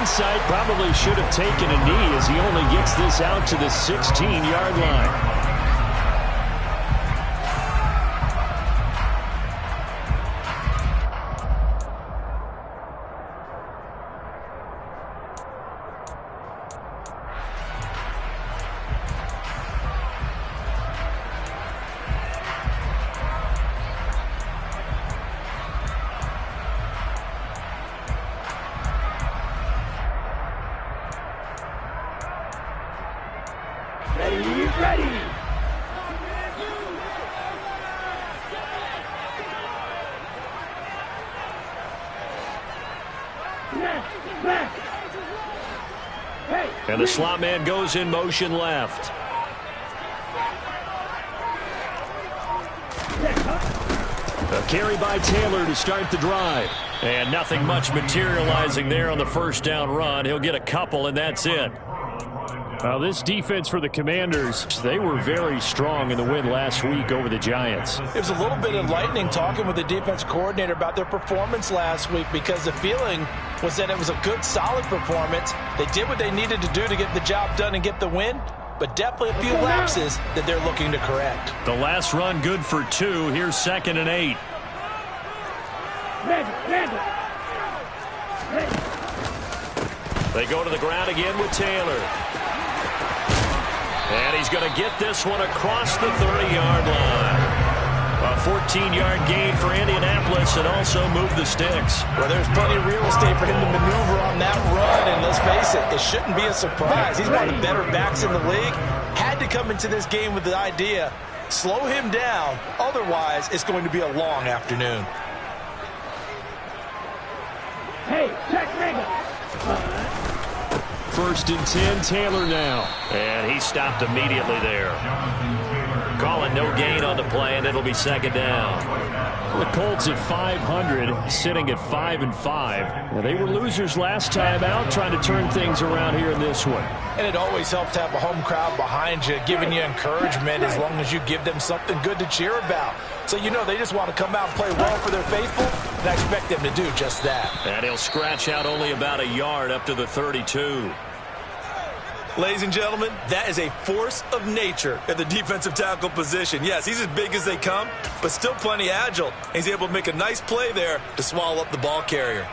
hindsight, probably should have taken a knee as he only gets this out to the 16-yard line. And the slot man goes in motion left. A carry by Taylor to start the drive. And nothing much materializing there on the first down run. He'll get a couple, and that's it. This defense for the Commanders, they were very strong in the win last week over the Giants. It was a little bit enlightening talking with the defense coordinator about their performance last week, because the feeling was that it was a good, solid performance. They did what they needed to do to get the job done and get the win, but definitely a few lapses that they're looking to correct. The last run good for 2. Here's 2nd and 8. They go to the ground again with Taylor. And he's going to get this one across the 30-yard line. A 14-yard gain for Indianapolis, and also move the sticks. Well, there's plenty of real estate for him to maneuver on that run, and let's face it, it shouldn't be a surprise. He's one of the better backs in the league. Had to come into this game with the idea, slow him down, otherwise it's going to be a long afternoon. Hey, check Rager. 1st and 10, Taylor now. And he stopped immediately there. Calling no gain on the play, and it'll be 2nd down. The Colts at 500, sitting at 5-5. Well, they were losers last time out, trying to turn things around here in this one. And it always helps to have a home crowd behind you, giving you encouragement as long as you give them something good to cheer about. So you know they just want to come out and play well for their faithful, and I expect them to do just that. And he'll scratch out only about a yard up to the 32. Ladies and gentlemen, that is a force of nature at the defensive tackle position. Yes, he's as big as they come, but still plenty agile. He's able to make a nice play there to swallow up the ball carrier.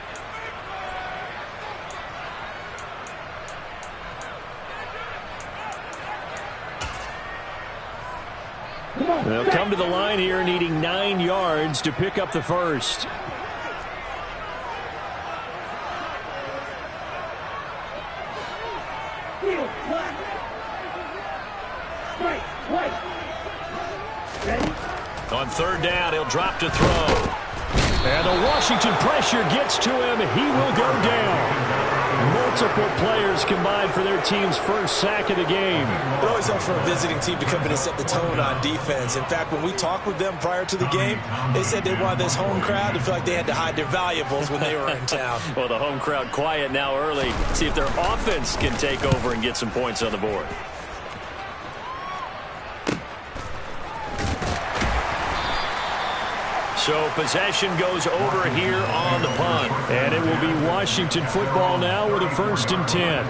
They'll come to the line here needing 9 yards to pick up the first. On 3rd down, he'll drop to throw. And the Washington pressure gets to him. He will go down. Multiple players combined for their team's first sack of the game. It always helps for a visiting team to come in and set the tone on defense. In fact, when we talked with them prior to the game, they said they wanted this home crowd to feel like they had to hide their valuables when they were in town. Well, the home crowd quiet now early. See if their offense can take over and get some points on the board. So possession goes over here on the punt. And it will be Washington football now with a 1st and 10.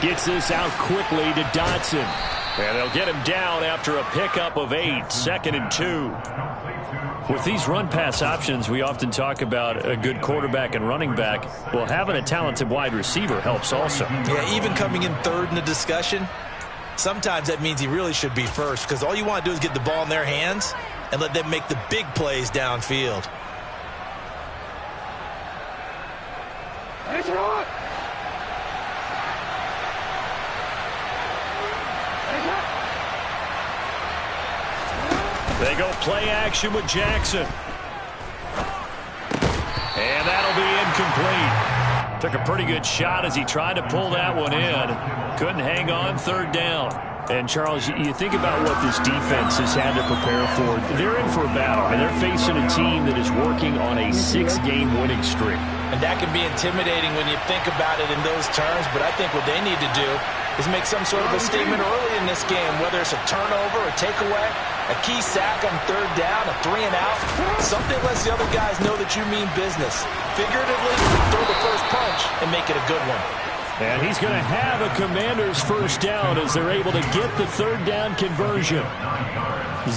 Gets this out quickly to Dotson. And they'll get him down after a pickup of 8, 2nd and 2. With these run-pass options, we often talk about a good quarterback and running back. Well, having a talented wide receiver helps also. Yeah, even coming in 3rd in the discussion, sometimes that means he really should be first, because all you want to do is get the ball in their hands and let them make the big plays downfield. They go play action with Jackson. And that'll be incomplete. To Took a pretty good shot as he tried to pull that one in. Couldn't hang on, third down. And, Charles, you think about what this defense has had to prepare for. They're in for a battle, and they're facing a team that is working on a 6-game winning streak. And that can be intimidating when you think about it in those terms, but I think what they need to do is make some sort of a statement early in this game, whether it's a turnover, a takeaway, a key sack on third down, a 3-and-out. Something lets the other guys know that you mean business. Figuratively, throw the first punch and make it a good one. And he's going to have a Commanders first down as they're able to get the third down conversion.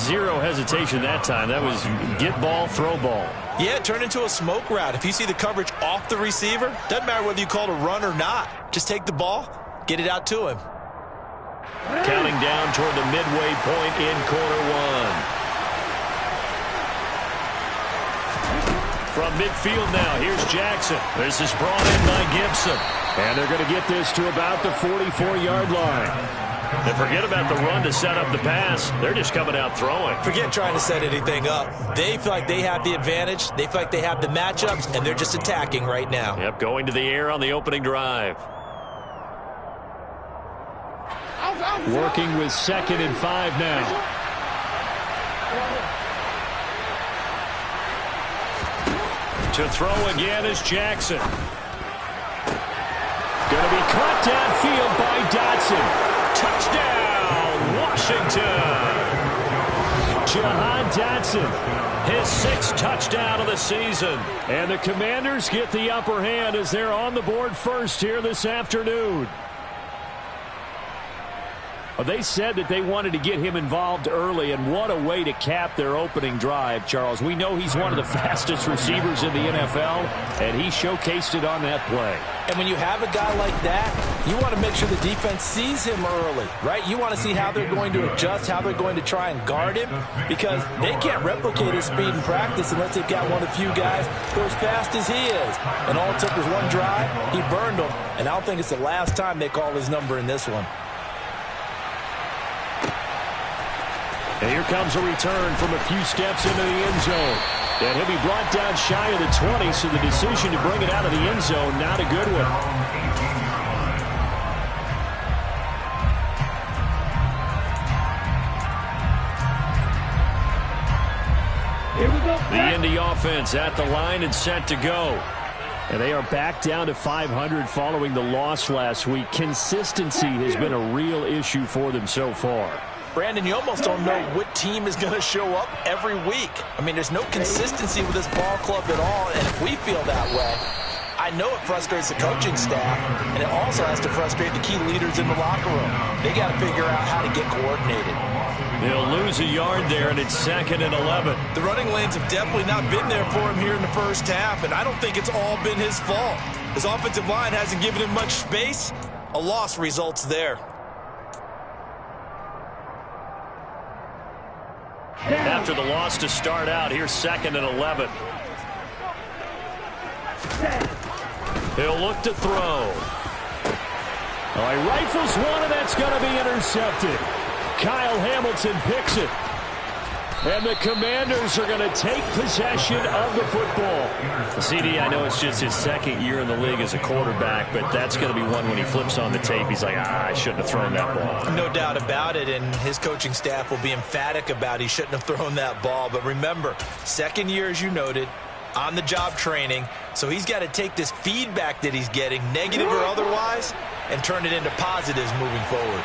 Zero hesitation that time. That was get ball, throw ball. Yeah, turn into a smoke route. If you see the coverage off the receiver, doesn't matter whether you call it a run or not. Just take the ball, get it out to him. Counting down toward the midway point in quarter one. From midfield now, here's Jackson. This is brought in by Gibson. And they're going to get this to about the 44-yard line. And forget about the run to set up the pass. They're just coming out throwing. Forget trying to set anything up. They feel like they have the advantage. They feel like they have the matchups, and they're just attacking right now. Yep, going to the air on the opening drive. Working with 2nd and 5 now. To throw again is Jackson. Going to be caught downfield by Dotson. Touchdown, Washington. Jahan Dotson, his 6th touchdown of the season. And the Commanders get the upper hand as they're on the board first here this afternoon. They said that they wanted to get him involved early, and what a way to cap their opening drive, Charles. We know he's one of the fastest receivers in the NFL, and he showcased it on that play. And when you have a guy like that, you want to make sure the defense sees him early, right? You want to see how they're going to adjust, how they're going to try and guard him, because they can't replicate his speed in practice unless they've got one of the few guys who are as fast as he is. And all it took was one drive. He burned them, and I don't think it's the last time they call his number in this one. And here comes a return from a few steps into the end zone. And he'll be brought down shy of the 20, so the decision to bring it out of the end zone, not a good one. The Indy offense at the line and set to go. And they are back down to 500 following the loss last week. Consistency has been a real issue for them so far. Brandon, you almost don't know what team is going to show up every week. I mean, there's no consistency with this ball club at all, and if we feel that way, I know it frustrates the coaching staff, and it also has to frustrate the key leaders in the locker room. They got to figure out how to get coordinated. They'll lose a yard there, and it's 2nd and 11. The running lanes have definitely not been there for him here in the first half, and I don't think it's all been his fault. His offensive line hasn't given him much space. A loss results there. After the loss to start out, here's 2nd and 11. He'll look to throw. Oh, he rifles one, and that's going to be intercepted. Kyle Hamilton picks it. And the Commanders are going to take possession of the football. CD, I know it's just his 2nd year in the league as a quarterback, but that's going to be one when he flips on the tape. He's like, I shouldn't have thrown that ball. No doubt about it, and his coaching staff will be emphatic about he shouldn't have thrown that ball. But remember, 2nd year, as you noted, on-the-job training, so he's got to take this feedback that he's getting, negative or otherwise, and turn it into positives moving forward.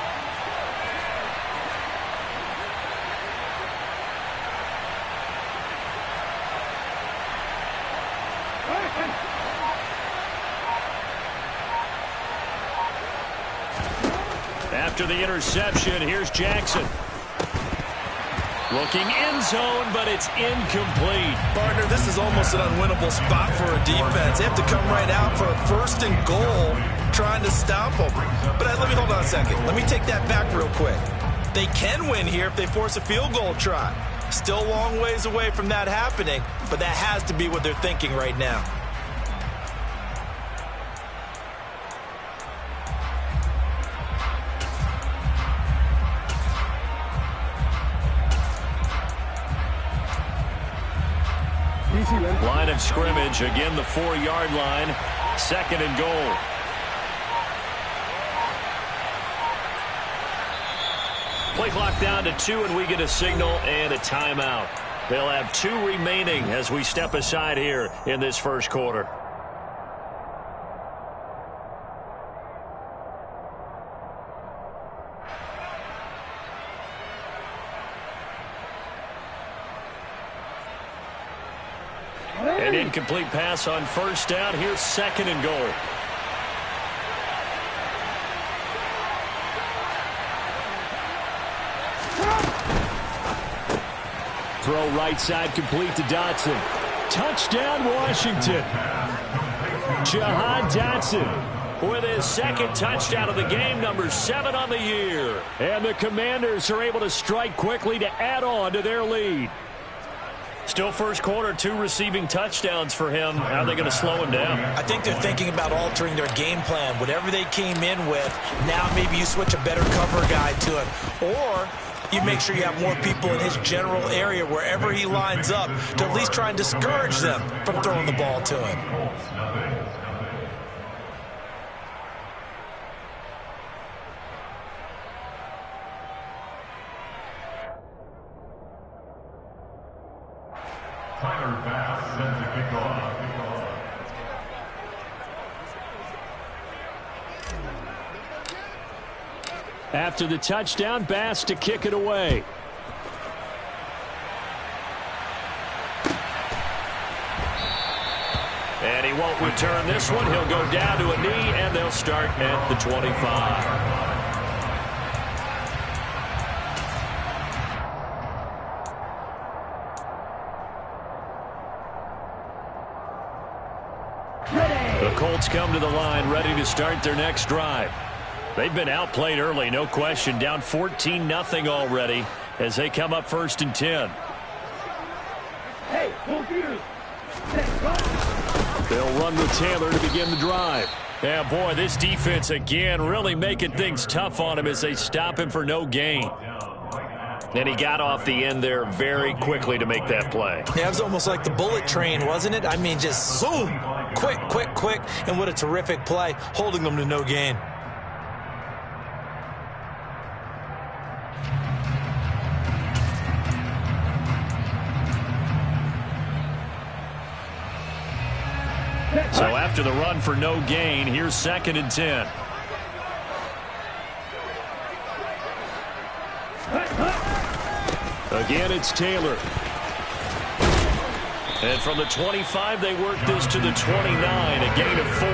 After the interception, here's Jackson. Looking end zone, but it's incomplete. Partner, this is almost an unwinnable spot for a defense. They have to come right out for a 1st and goal, trying to stop them. But let me hold on a second. Let me take that back real quick. They can win here if they force a field goal try. Still a long ways away from that happening, but that has to be what they're thinking right now. Line of scrimmage, again the 4-yard line. 2nd and goal. Play clock down to 2, and we get a signal and a timeout. They'll have 2 remaining as we step aside here in this first quarter. An incomplete pass on first down. Here's 2nd and goal. Throw right side complete to Dotson. Touchdown, Washington. Jahan Dotson with his 2nd touchdown of the game, number 7 on the year. And the Commanders are able to strike quickly to add on to their lead. Still first quarter, 2 receiving touchdowns for him. How are they going to slow him down? I think they're thinking about altering their game plan. Whatever they came in with, now maybe you switch a better cover guy to him. Or you make sure you have more people in his general area wherever he lines up to at least try and discourage them from throwing the ball to him. After the touchdown, Bass to kick it away. And he won't return this one. He'll go down to a knee, and they'll start at the 25. The Colts come to the line ready to start their next drive. They've been outplayed early, no question. Down 14-0 already as they come up 1st and 10. Hey, both ears. They'll run with Taylor to begin the drive. Yeah, boy, this defense again really making things tough on him as they stop him for no gain. And he got off the end there very quickly to make that play. Yeah, it was almost like the bullet train, wasn't it? I mean, just zoom. Quick, quick, quick. And what a terrific play, holding them to no gain. So after the run for no gain, here's 2nd and 10. Again, it's Taylor. And from the 25, they work this to the 29, a gain of 4.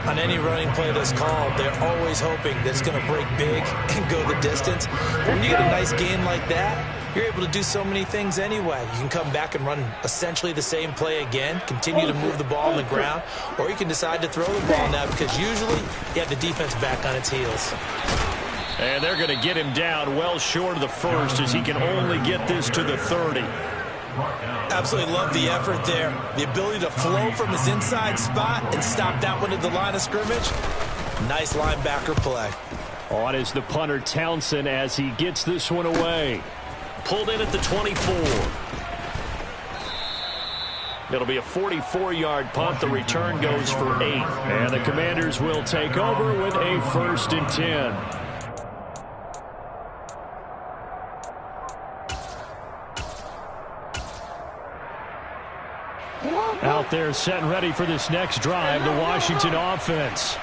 On any running play that's called, they're always hoping that it's going to break big and go the distance. But when you get a nice gain like that, you're able to do so many things anyway. You can come back and run essentially the same play again, continue to move the ball on the ground, or you can decide to throw the ball now because usually you have the defense back on its heels. And they're going to get him down well short of the 1st as he can only get this to the 30. Absolutely love the effort there. The ability to flow from his inside spot and stop that one at the line of scrimmage. Nice linebacker play. On is the punter Townsend as he gets this one away. Pulled in at the 24. It'll be a 44-yard punt. The return goes for 8. And the Commanders will take over with a 1st and 10. Out there set and ready for this next drive, the Washington offense.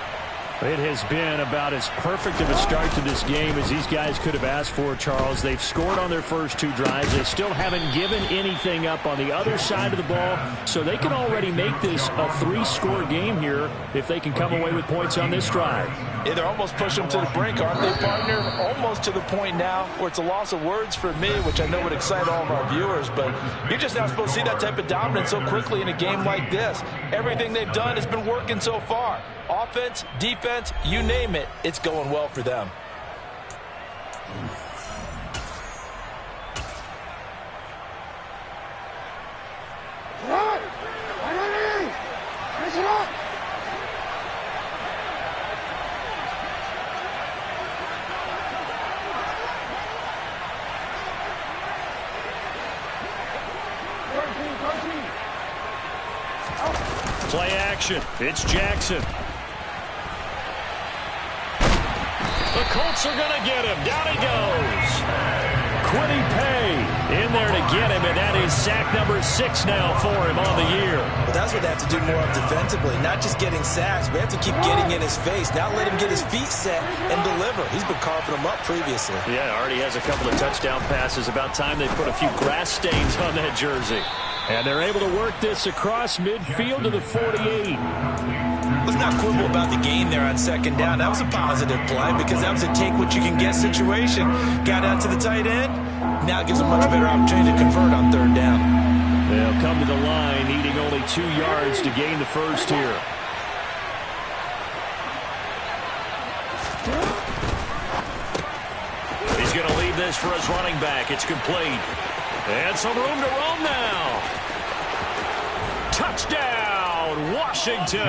It has been about as perfect of a start to this game as these guys could have asked for, Charles. They've scored on their first 2 drives. They still haven't given anything up on the other side of the ball, so they can already make this a 3-score game here if they can come away with points on this drive. Yeah, they're almost pushing them to the brink, aren't they, partner? Almost to the point now where it's a loss of words for me, which I know would excite all of our viewers, but you're just not supposed to see that type of dominance so quickly in a game like this. Everything they've done has been working so far. Offense, defense, you name it, it's going well for them. Play action. It's Jackson. The Colts are going to get him. Down he goes. Quiddy Pay in there to get him, and that is sack number 6 now for him on the year. But that's what they have to do more of defensively, not just getting sacks. We have to keep getting in his face, not let him get his feet set and deliver. He's been carving them up previously. Yeah, already has a couple of touchdown passes. About time they put a few grass stains on that jersey. And they're able to work this across midfield to the 48. Let's not quibble about the gain there on second down. That was a positive play because that was a take-what-you-can-get situation. Got out to the tight end. Now it gives them a much better opportunity to convert on third down. They'll come to the line, needing only 2 yards to gain the first here. He's going to leave this for his running back. It's complete. And some room to roam now. Touchdown, Washington.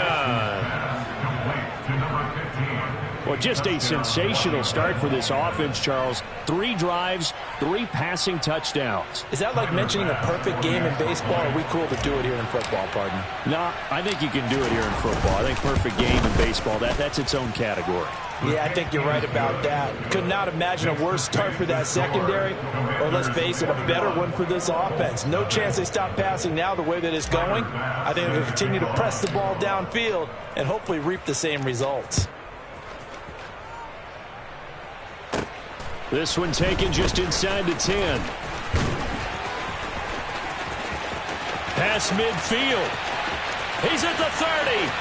Well, just a sensational start for this offense, Charles. 3 drives, 3 passing touchdowns. Is that like mentioning a perfect game in baseball, or are we cool to do it here in football, pardon? No, I think you can do it here in football. I think perfect game in baseball, that's its own category. Yeah, I think you're right about that. Could not imagine a worse start for that secondary, or let's face it, a better one for this offense. No chance they stop passing now the way that it's going. I think they'll continue to press the ball downfield and hopefully reap the same results. This one taken just inside the 10. Pass midfield. He's at the 30.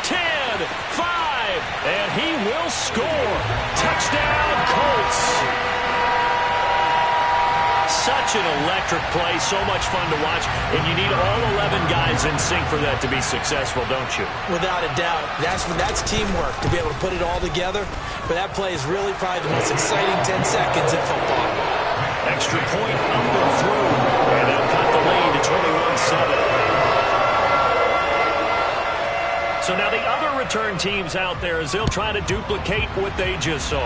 10, 5, and he will score. Touchdown, Colts. Such an electric play, so much fun to watch, and you need all 11 guys in sync for that to be successful, don't you? Without a doubt. That's teamwork, to be able to put it all together. But that play is really probably the most exciting 10 seconds in football. Extra point up and through, and they'll cut the lead to 21-7. So now the other return teams out there as they'll try to duplicate what they just saw.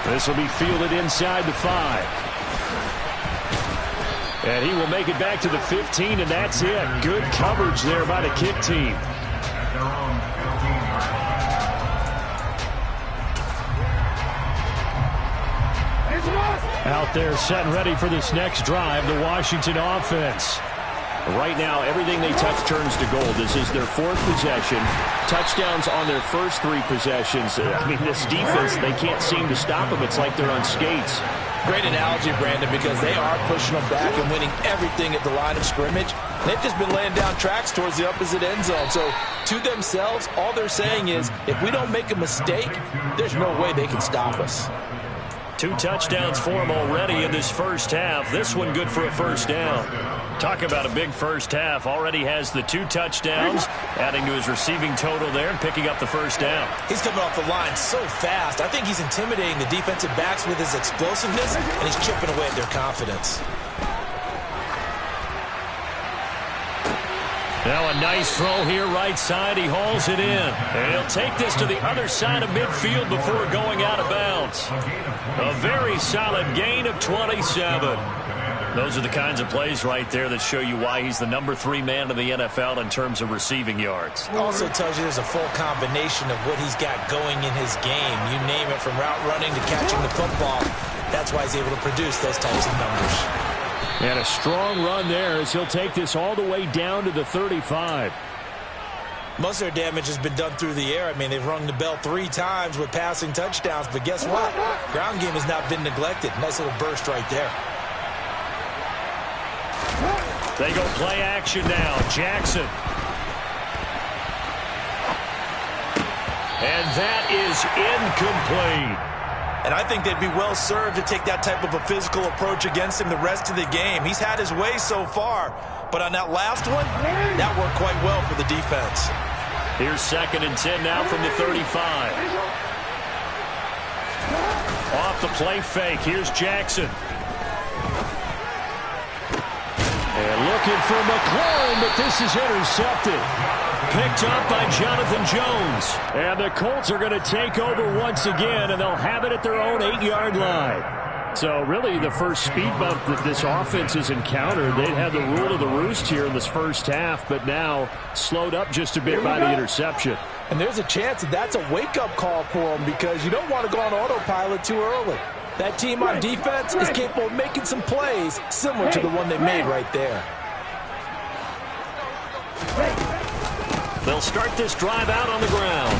This will be fielded inside the 5. And he will make it back to the 15, and that's it. Good coverage there by the kick team. Out there set and ready for this next drive, the Washington offense. Right now, everything they touch turns to gold. This is their 4th possession. Touchdowns on their first 3 possessions. I mean, this defense, they can't seem to stop them. It's like they're on skates. Great analogy, Brandon, because they are pushing them back and winning everything at the line of scrimmage. They've just been laying down tracks towards the opposite end zone. So, to themselves, all they're saying is, if we don't make a mistake, there's no way they can stop us. 2 touchdowns for him already in this first half. This one good for a first down. Talk about a big first half. Already has the 2 touchdowns, adding to his receiving total there and picking up the first down. He's coming off the line so fast. I think he's intimidating the defensive backs with his explosiveness, and he's chipping away at their confidence. Now a nice throw here right side. He hauls it in. And he'll take this to the other side of midfield before going out of bounds. A very solid gain of 27. Those are the kinds of plays right there that show you why he's the number 3 man in the NFL in terms of receiving yards. Also tells you there's a full combination of what he's got going in his game. You name it, from route running to catching the football. That's why he's able to produce those types of numbers. And a strong run there as he'll take this all the way down to the 35. Most of their damage has been done through the air. I mean, they've rung the bell 3 times with passing touchdowns, but guess what? Ground game has not been neglected. Nice little burst right there. They go play action now. Jackson. And that is incomplete. And I think they'd be well served to take that type of a physical approach against him the rest of the game. He's had his way so far, but on that last one, that worked quite well for the defense. Here's 2nd and 10 now from the 35. Off the play fake. Here's Jackson. And looking for McLaurin, but this is intercepted. Picked up by Jonathan Jones. And the Colts are going to take over once again, and they'll have it at their own 8-yard line. So really the first speed bump that this offense has encountered, they'd had the rule of the roost here in this first half, but now slowed up just a bit by the interception. And there's a chance that that's a wake-up call for them because you don't want to go on autopilot too early. That team on defense is capable of making some plays similar to the one they made right there. They'll start this drive out on the ground.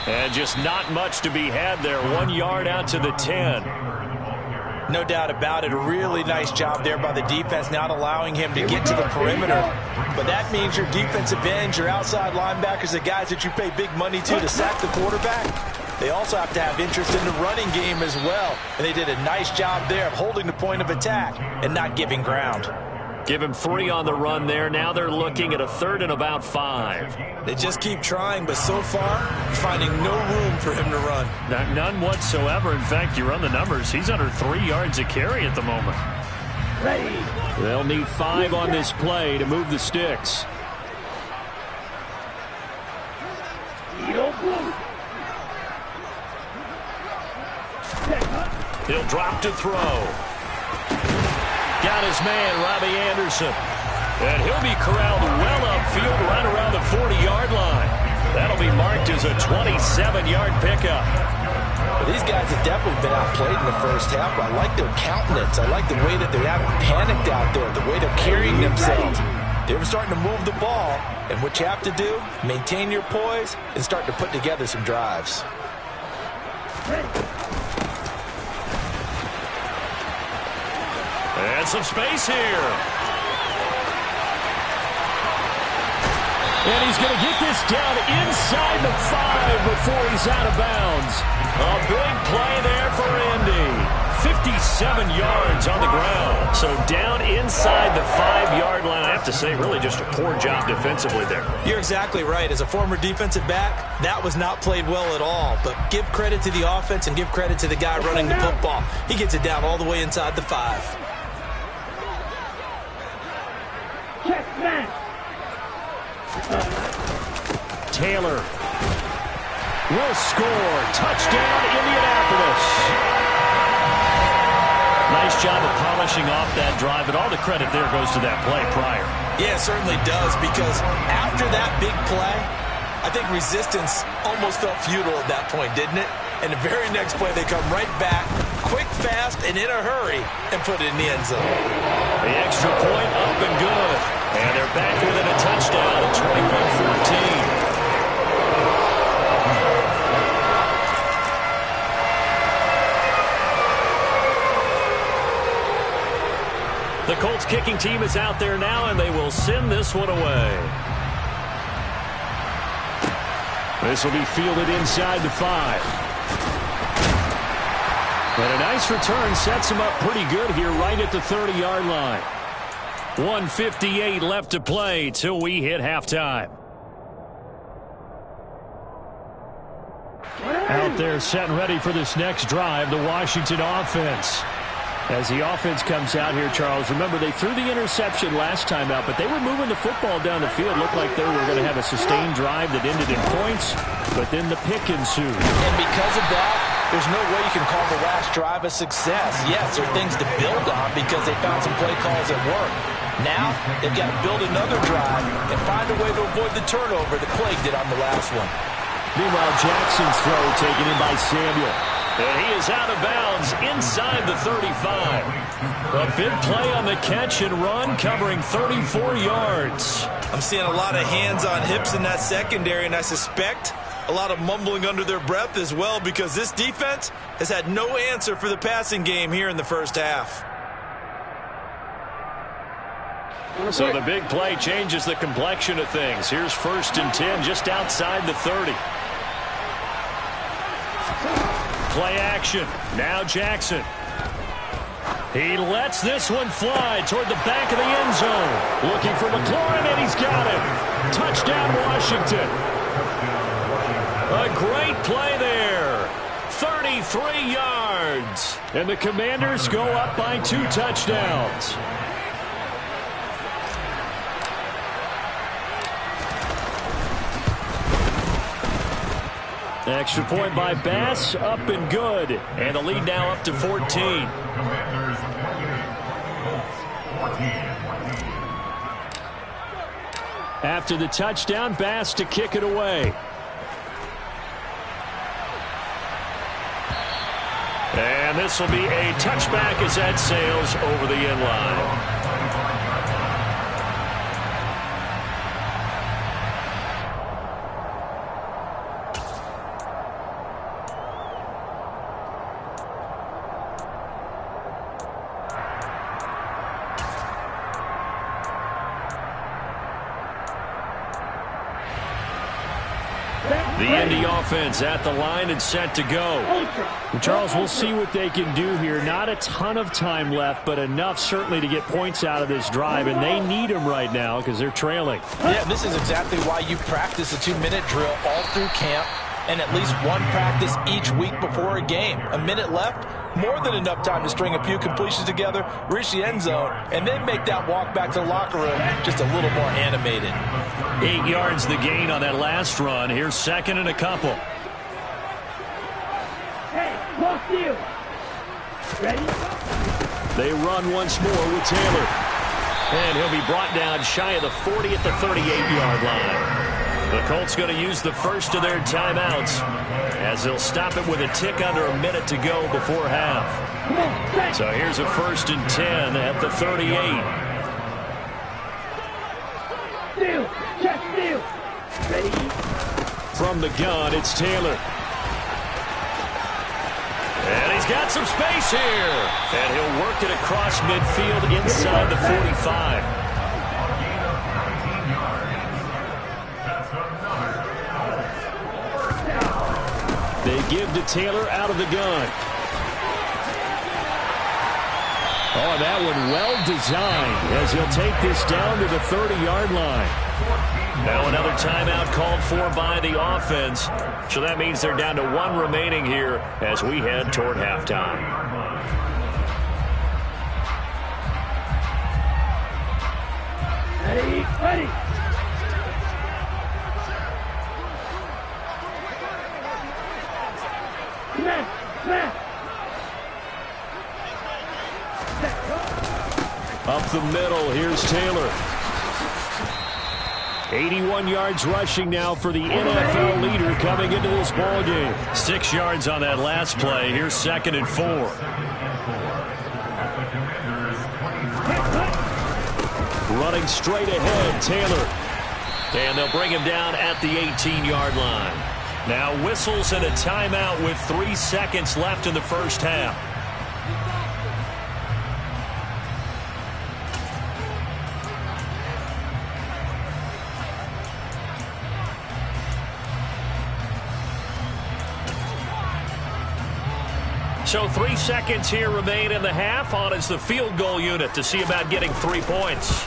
And just not much to be had there. 1 yard out to the 10. No doubt about it. A really nice job there by the defense, not allowing him to get to the perimeter. But that means your defensive ends, your outside linebackers, the guys that you pay big money to sack the quarterback, they also have to have interest in the running game as well. And they did a nice job there of holding the point of attack and not giving ground. Give him 3 on the run there. Now they're looking at a 3rd and about 5. They just keep trying, but so far, finding no room for him to run. None whatsoever. In fact, you run the numbers. He's under 3 yards a carry at the moment. Ready. They'll need 5 on this play to move the sticks. He'll drop to throw. Got his man, Robbie Anderson. And he'll be corralled well upfield right around the 40-yard line. That'll be marked as a 27-yard pickup. Well, these guys have definitely been outplayed in the first half, but I like their countenance. I like the way that they haven't panicked out there, the way they're carrying themselves. They're starting to move the ball, and what you have to do, maintain your poise and start to put together some drives. And some space here. And he's going to get this down inside the 5 before he's out of bounds. A big play there for Indy. 57 yards on the ground. So down inside the 5-yard line. I have to say, really just a poor job defensively there. You're exactly right. As a former defensive back, that was not played well at all. But give credit to the offense and give credit to the guy running the football. He gets it down all the way inside the 5. Taylor will score. Touchdown, Indianapolis. Nice job of polishing off that drive, but all the credit there goes to that play prior. Yeah, it certainly does, because after that big play, I think resistance almost felt futile at that point, didn't it? And the very next play, they come right back, quick, fast, and in a hurry, and put it in the end zone. The extra point up and good. And they're back within a touchdown at 21-14. The Colts kicking team is out there now, and they will send this one away. This will be fielded inside the 5. And a nice return sets him up pretty good here right at the 30-yard line. 1:58 left to play till we hit halftime. Out there set and ready for this next drive, the Washington offense. As the offense comes out here, Charles, remember they threw the interception last time out, but they were moving the football down the field. Looked like they were going to have a sustained drive that ended in points, but then the pick ensued. And because of that, there's no way you can call the last drive a success. Yes, there are things to build on because they found some play calls that work. Now, they've got to build another drive and find a way to avoid the turnover that plagued it on the last one. Meanwhile, Jackson's throw taken in by Samuel. And he is out of bounds inside the 35. A big play on the catch and run, covering 34 yards. I'm seeing a lot of hands on hips in that secondary, and I suspect a lot of mumbling under their breath as well, because this defense has had no answer for the passing game here in the first half. So the big play changes the complexion of things. Here's 1st and 10 just outside the 30. Play action. Now Jackson. He lets this one fly toward the back of the end zone. Looking for McLaurin, and he's got it. Touchdown, Washington. A great play there. 33 yards. And the Commanders go up by 2 touchdowns. Extra point by Bass, up and good. And the lead now up to 14. After the touchdown, Bass to kick it away. And this will be a touchback as that sails over the end line. The Indy offense at the line and set to go. Charles, we'll see what they can do here. Not a ton of time left, but enough certainly to get points out of this drive, and they need them right now because they're trailing. Yeah, this is exactly why you practice a 2-minute drill all through camp and at least one practice each week before a game. A minute left, more than enough time to string a few completions together, reach the end zone, and then make that walk back to the locker room just a little more animated. 8 yards the gain on that last run. Here's second and a couple. Hey, lost you. Ready? They run once more with Taylor. And he'll be brought down shy of the 40 at the 38-yard line. The Colts going to use the first of their timeouts as they'll stop it with a tick under a minute to go before half. So here's a 1st and 10 at the 38. Steal, check steal. Ready? From the gun, it's Taylor. And he's got some space here. And he'll work it across midfield inside the 45. They give to Taylor out of the gun. Oh, that one well designed as he'll take this down to the 30-yard line. Now another timeout called for by the offense. So that means they're down to 1 remaining here as we head toward halftime. Ready, ready. Up the middle, here's Taylor. 81 yards rushing now for the NFL leader coming into this ballgame. 6 yards on that last play. Here's 2nd and 4. Running straight ahead, Taylor. And they'll bring him down at the 18-yard line. Now whistles and a timeout with 3 seconds left in the first half. So 3 seconds here remain in the half. On is the field goal unit to see about getting 3 points.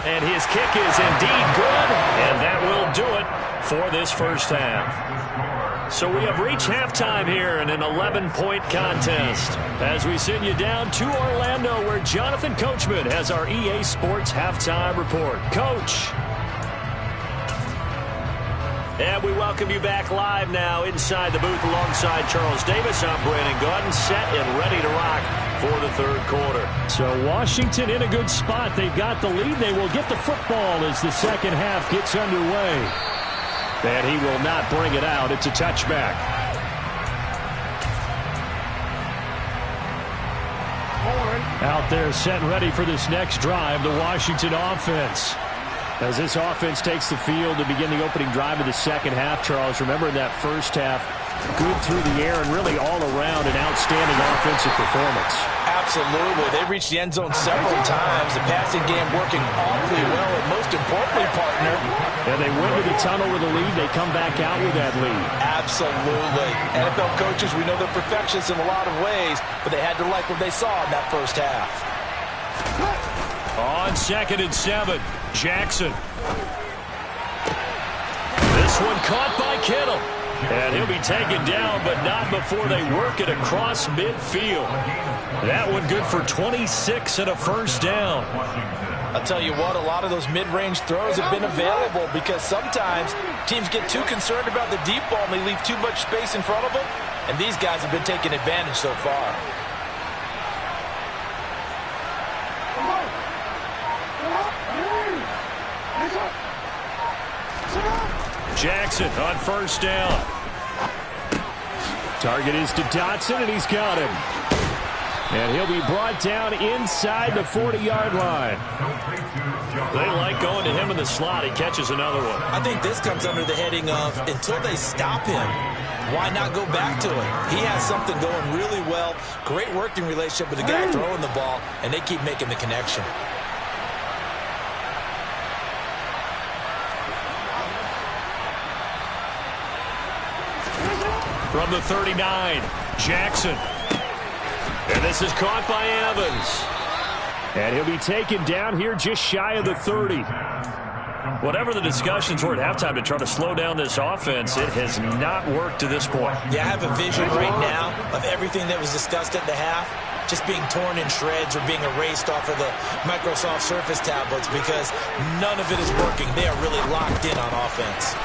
And his kick is indeed good, and that will do it for this first half. So we have reached halftime here in an 11-point contest as we send you down to Orlando where Jonathan Coachman has our EA Sports halftime report. Coach. And we welcome you back live now inside the booth alongside Charles Davis. I'm Brandon Gaudin, set and ready to rock for the third quarter. So Washington in a good spot. They've got the lead. They will get the football as the second half gets underway. And he will not bring it out. It's a touchback. Out there set and ready for this next drive, the Washington offense. As this offense takes the field to begin the opening drive of the second half, Charles, remember that first half, good through the air and really all around an outstanding offensive performance. Absolutely. They reached the end zone several times. The passing game working awfully well, and most importantly, partner. And they went to the tunnel with a lead. They come back out with that lead. Absolutely. NFL coaches, we know they're perfectionists in a lot of ways, but they had to like what they saw in that first half. On 2nd and 7, Jackson. This one caught by Kittle. And he'll be taken down, but not before they work it across midfield. That one good for 26 and a first down. I'll tell you what, a lot of those mid-range throws have been available because sometimes teams get too concerned about the deep ball and they leave too much space in front of them, and these guys have been taking advantage so far. Jackson on first down. Target is to Dotson, and he's got him. And he'll be brought down inside the 40-yard line. They like going to him in the slot. He catches another one. I think this comes under the heading of until they stop him, why not go back to it? He has something going really well. Great working relationship with the guy throwing the ball, and they keep making the connection. From the 39, Jackson. And this is caught by Evans. And he'll be taken down here just shy of the 30. Whatever the discussions were at halftime to try to slow down this offense, it has not worked to this point. Yeah, I have a vision right now of everything that was discussed at the half just being torn in shreds or being erased off of the Microsoft Surface tablets because none of it is working. They are really locked in on offense.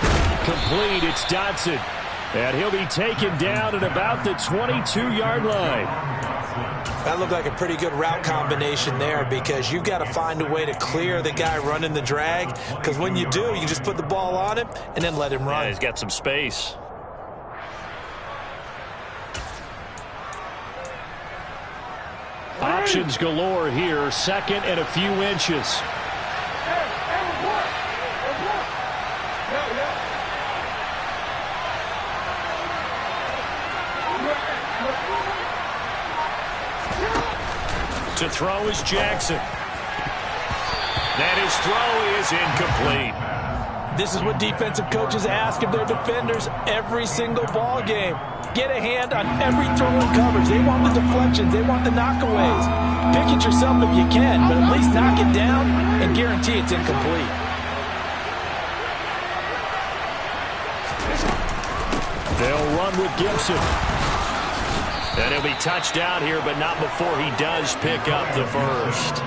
Complete, it's Dotson. And he'll be taken down at about the 22-yard line. That looked like a pretty good route combination there because you've got to find a way to clear the guy running the drag because when you do, you just put the ball on him and then let him run. Yeah, he's got some space. Options galore here. Second and a few inches. To throw is Jackson. That his throw is incomplete. This is what defensive coaches ask of their defenders every single ball game. Get a hand on every throw and coverage. They want the deflections. They want the knockaways. Pick it yourself if you can, but at least knock it down and guarantee it's incomplete. They'll run with Gibson. And he'll be touched down here, but not before he does pick up the first.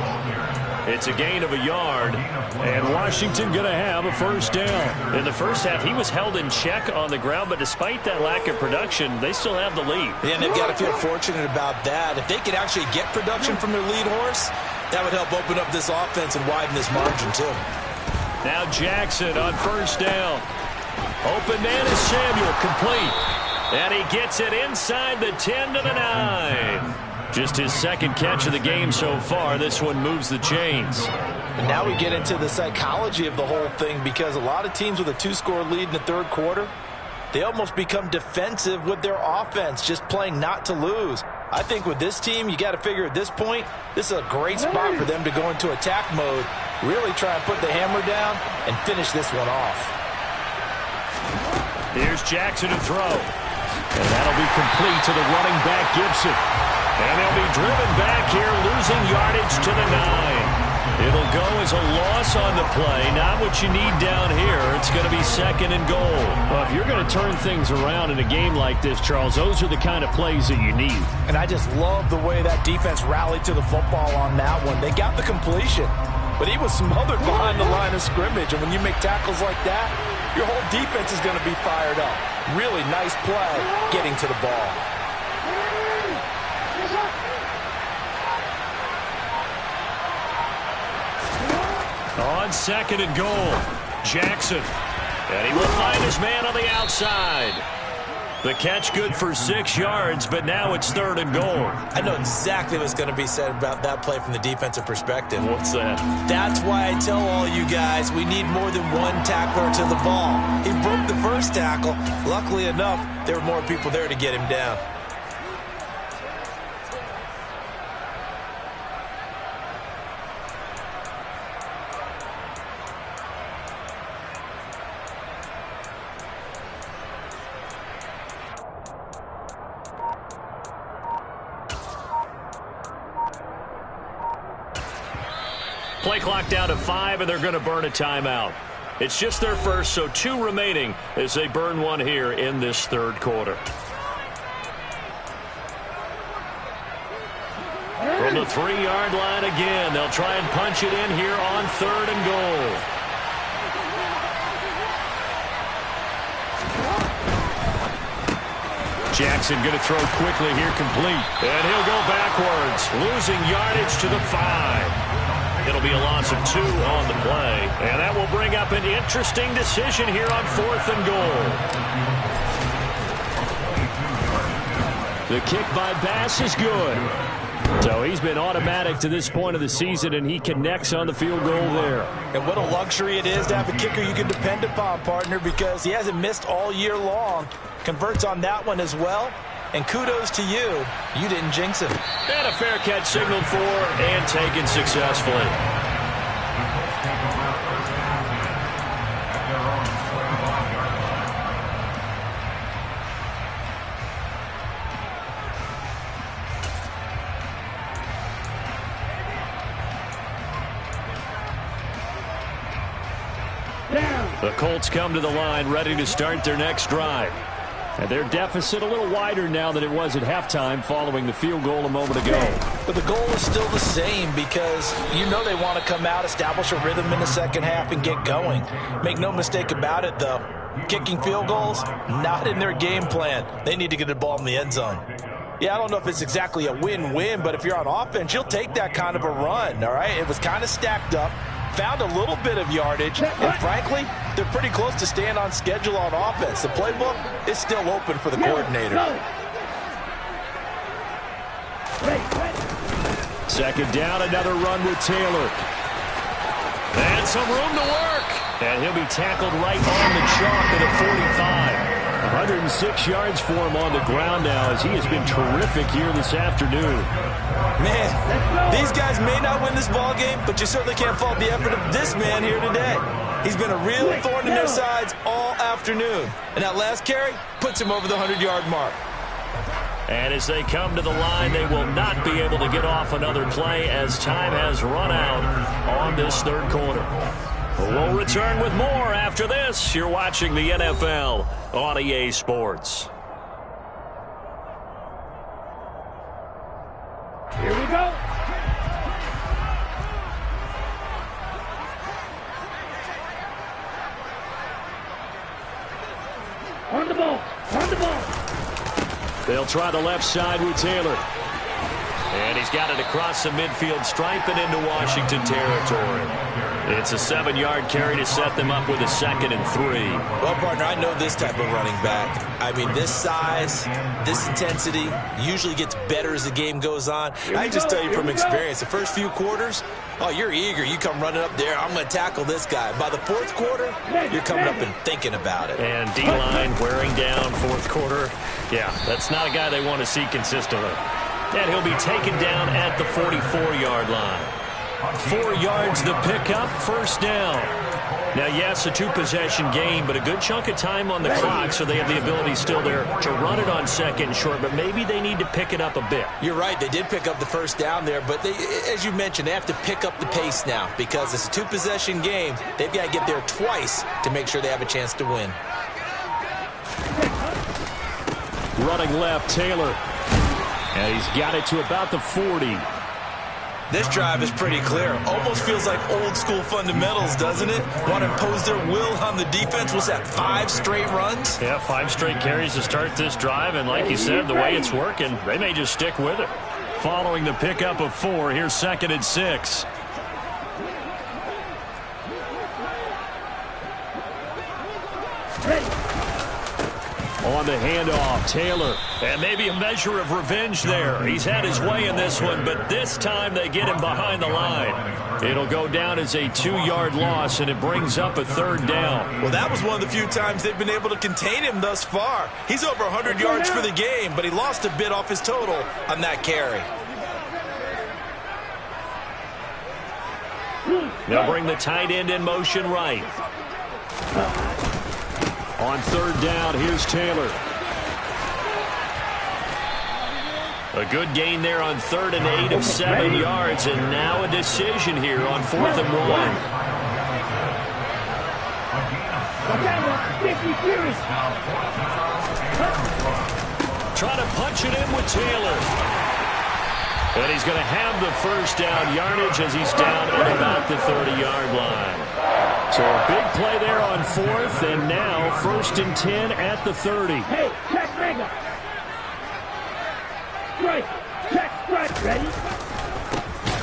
It's a gain of a yard, and Washington going to have a first down. In the first half, he was held in check on the ground, but despite that lack of production, they still have the lead. Yeah, and they've got to feel fortunate about that. If they could actually get production from their lead horse, that would help open up this offense and widen this margin, too. Now Jackson on first down. Open man is Samuel, complete. And he gets it inside the 10 to the 9. Just his second catch of the game so far. This one moves the chains. And now we get into the psychology of the whole thing because a lot of teams with a two-score lead in the third quarter, they almost become defensive with their offense, just playing not to lose. I think with this team, you got to figure at this point, this is a great spot for them to go into attack mode, really try and put the hammer down and finish this one off. Here's Jackson to throw. And that'll be complete to the running back, Gibson. And they'll be driven back here, losing yardage to the 9. It'll go as a loss on the play. Not what you need down here. It's going to be second and goal. Well, if you're going to turn things around in a game like this, Charles, those are the kind of plays that you need. And I just love the way that defense rallied to the football on that one. They got the completion, but he was smothered behind the line of scrimmage. And when you make tackles like that, your whole defense is going to be fired up. Really nice play getting to the ball. On second and goal, Jackson. And he will find his man on the outside. The catch good for 6 yards, but now it's third and goal. I know exactly what's going to be said about that play from the defensive perspective. What's that? That's why I tell all you guys we need more than one tackler to the ball. He broke the first tackle. Luckily enough, there were more people there to get him down. Play clock down to 5, and they're going to burn a timeout. It's just their first, so 2 remaining as they burn one here in this third quarter. From From the 3-yard line again, they'll try and punch it in here on 3rd and goal. Jackson going to throw quickly here, complete. And he'll go backwards, losing yardage to the 5. It'll be a loss of 2 on the play. And that will bring up an interesting decision here on 4th and goal. The kick by Bass is good. So he's been automatic to this point of the season, and he connects on the field goal there. And what a luxury it is to have a kicker you can depend upon, partner, because he hasn't missed all year long. Converts on that one as well. And kudos to you. You didn't jinx him. And a fair catch signaled for and taken successfully. The Colts come to the line ready to start their next drive. And their deficit a little wider now than it was at halftime following the field goal a moment ago. But the goal is still the same because you know they want to come out, establish a rhythm in the second half, and get going. Make no mistake about it, though. Kicking field goals, not in their game plan. They need to get the ball in the end zone. Yeah, I don't know if it's exactly a win-win, but if you're on offense, you'll take that kind of a run, all right? It was kind of stacked up. Found a little bit of yardage, and frankly, they're pretty close to staying on schedule on offense. The playbook is still open for the coordinator. Second down, another run with Taylor. And some room to work. And he'll be tackled right on the chalk at the 45. 106 yards for him on the ground now as he has been terrific here this afternoon. Man, these guys may not win this ball game, but you certainly can't fault the effort of this man here today. He's been a real thorn in their sides all afternoon. And that last carry puts him over the 100-yard mark. And as they come to the line, they will not be able to get off another play as time has run out on this third quarter. We'll return with more after this. You're watching the NFL on EA Sports. Here we go. On the ball. On the ball. They'll try the left side with Taylor. And he's got it across the midfield stripe and into Washington territory. It's a 7-yard carry to set them up with a 2nd and 3. Well, partner, I know this type of running back. I mean, this size, this intensity usually gets better as the game goes on. I just tell you from experience, the first few quarters, oh, you're eager. You come running up there, I'm going to tackle this guy. By the 4th quarter, you're coming up and thinking about it. And D-line wearing down 4th quarter. Yeah, that's not a guy they want to see consistently. And he'll be taken down at the 44-yard line. 4 yards the pickup, first down. Now, yes, a 2-possession game, but a good chunk of time on the clock, so they have the ability still there to run it on 2nd and short, but maybe they need to pick it up a bit. You're right. They did pick up the first down there, but they, as you mentioned, they have to pick up the pace now because it's a 2-possession game. They've got to get there twice to make sure they have a chance to win. Running left, Taylor. And he's got it to about the 40. This drive is pretty clear. Almost feels like old school fundamentals, doesn't it? Want to impose their will on the defense. Was that 5 straight runs? Yeah, 5 straight carries to start this drive. And like you said, the way it's working, they may just stick with it. Following the pickup of 4, here's 2nd and 6. On the handoff, Taylor. And maybe a measure of revenge there. He's had his way in this one, but this time they get him behind the line. It'll go down as a 2-yard loss, and it brings up a 3rd down. Well, that was one of the few times they've been able to contain him thus far. He's over 100 yards for the game, but he lost a bit off his total on that carry. They'll bring the tight end in motion right. On 3rd down, here's Taylor. A good gain there on 3rd and 8 of 7 yards, and now a decision here on 4th and 1. Try to punch it in with Taylor. And he's going to have the first down yardage as he's down at about the 30-yard line. So a big play there on 4th, and now 1st and 10 at the 30. Hey, check Mega. Strike. Check strike. Ready?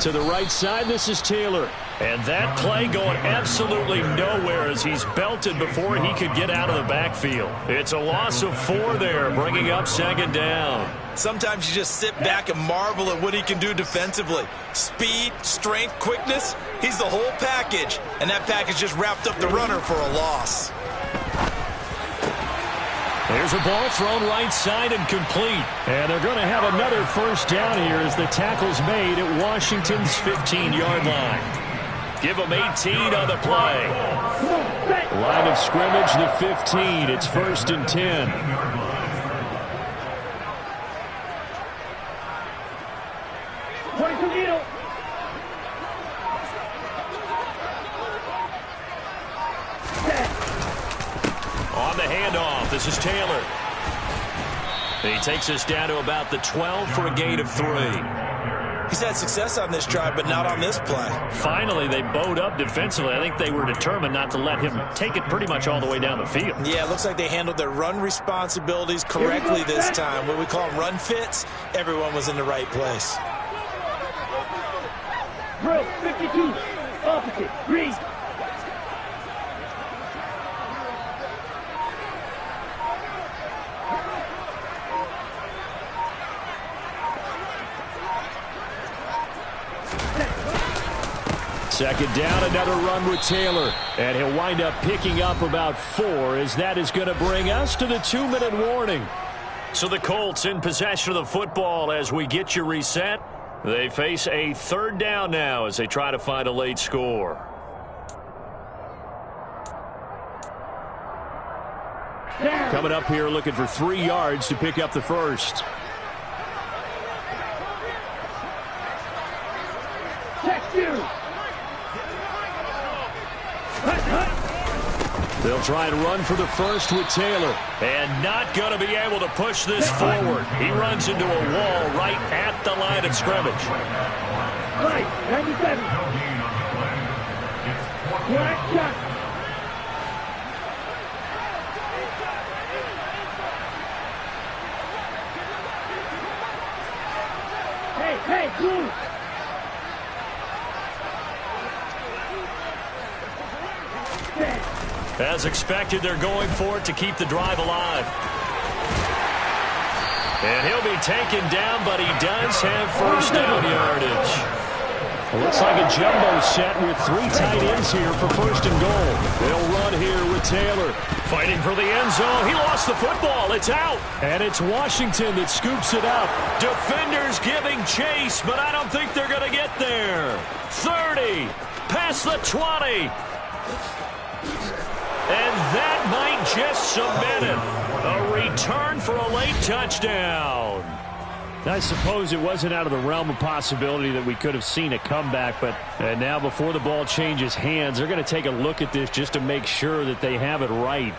To the right side, this is Taylor. And that play going absolutely nowhere as he's belted before he could get out of the backfield. It's a loss of 4 there, bringing up 2nd down. Sometimes you just sit back and marvel at what he can do defensively. Speed, strength, quickness, he's the whole package. And that package just wrapped up the runner for a loss. There's a ball thrown right side and complete. And they're going to have another first down here as the tackle's made at Washington's 15-yard line. Give them 18 on the play. Line of scrimmage, the 15. It's 1st and 10. On the handoff, this is Taylor. He takes us down to about the 12 for a gain of 3. He's had success on this drive, but not on this play. Finally, they bowed up defensively. I think they were determined not to let him take it pretty much all the way down the field. Yeah, it looks like they handled their run responsibilities correctly this time. What we call them run fits, everyone was in the right place. Bro, 52. Opposite. Green. Second down, another run with Taylor. And he'll wind up picking up about 4 as that is going to bring us to the 2-minute warning. So the Colts in possession of the football as we get you reset. They face a 3rd down now as they try to find a late score. Coming up here looking for 3 yards to pick up the first. Check 2. They'll try and run for the first with Taylor. And not going to be able to push this forward. He runs into a wall right at the line of scrimmage. Right, 97. Black shot. Hey, blue. As expected, they're going for it to keep the drive alive. And he'll be taken down, but he does have first down yardage. It looks like a jumbo set with 3 tight ends here for 1st and goal. They'll run here with Taylor. Fighting for the end zone. He lost the football. It's out. And it's Washington that scoops it up. Defenders giving chase, but I don't think they're going to get there. 30. Past the 20. And that might just cement it. A return for a late touchdown. I suppose it wasn't out of the realm of possibility that we could have seen a comeback, but now before the ball changes hands, they're going to take a look at this just to make sure that they have it right.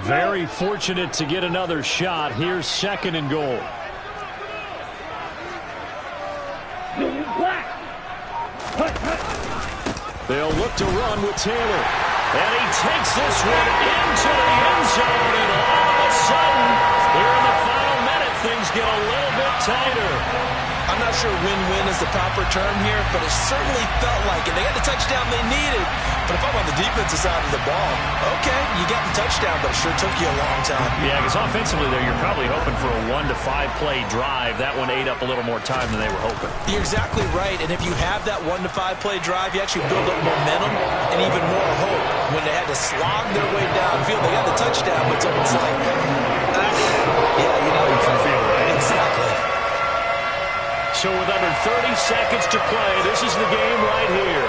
Very fortunate to get another shot. Here's 2nd and goal. They'll look to run with Taylor. And he takes this one into the end zone. And all of a sudden, here in the final minute, things get a little bit tighter. I'm not sure win-win is the proper term here, but it certainly felt like it. They got the touchdown they needed. But if I'm on the defensive side of the ball, okay, you got the touchdown, but it sure took you a long time. Yeah, because offensively there, you're probably hoping for a 1 to 5 play drive. That one ate up a little more time than they were hoping. You're exactly right, and if you have that 1 to 5 play drive, you actually build up momentum and even more hope. When they had to slog their way downfield, they got the touchdown, but it's almost like, yeah, you know, you can feel it. Exactly. So with under 30 seconds to play, this is the game right here.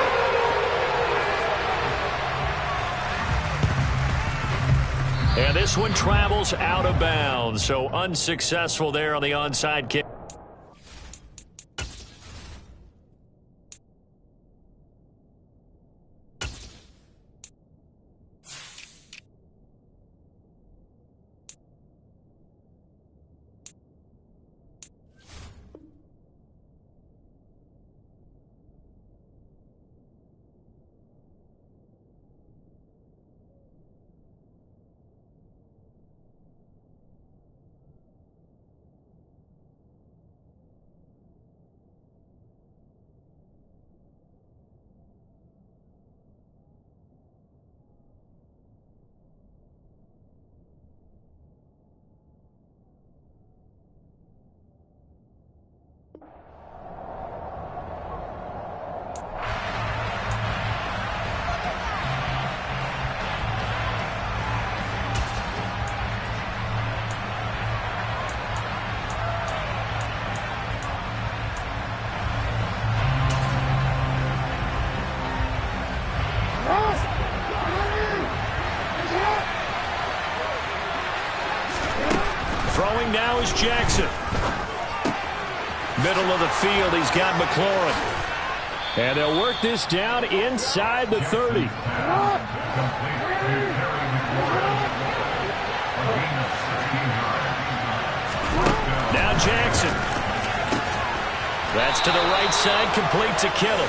And this one travels out of bounds, so unsuccessful there on the onside kick. Throwing now is Jackson. Middle of the field, he's got McLaurin. And they'll work this down inside the 30. Now Jackson. That's to the right side, complete to Kittle.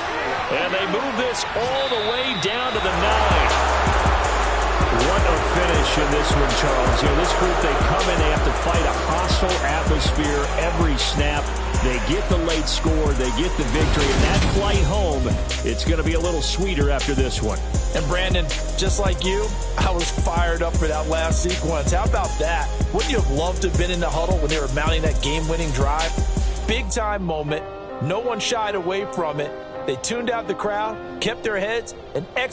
And they move this all the way down to the 9. What a finish in this one, Charles. You know, this group, they come in, they have to fight a hostile atmosphere every snap. They get the late score, they get the victory, and that flight home, it's going to be a little sweeter after this one. And Brandon, just like you, I was fired up for that last sequence. How about that? Wouldn't you have loved to have been in the huddle when they were mounting that game-winning drive? Big-time moment. No one shied away from it. They tuned out the crowd, kept their heads, and executed.